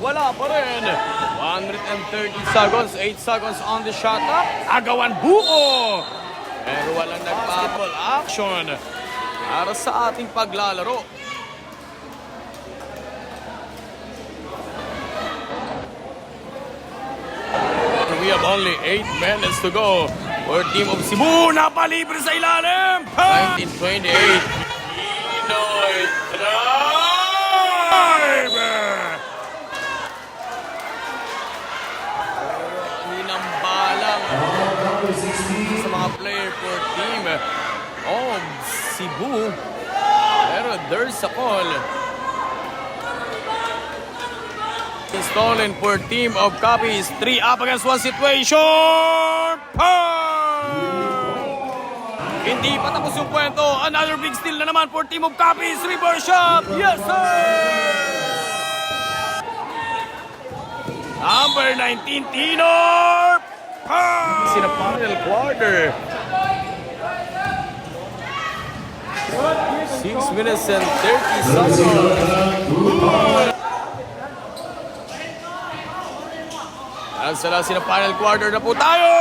Wala pa rin. 130 seconds, 8 seconds on the shot clock. Agawan buo. Pero walang nagpapal action para sa ating paglalaro. We have only 8 minutes to go for team of Cebu. Napalibre sa ilalim. 1928. Pinoy Tribe. Hinambalang sa mga player for team of Cebu. Pero there's a call. Stolen for team of Copies. 3 up against 1 situation. Hindi pa tapos yung kwento. Another big steal na naman for team of Copies. Reverse shot. Yes, sir! Number 19, Tinor. Sina final quarter. 6 minutes and 30 seconds. At sa last na final quarter na po tayo!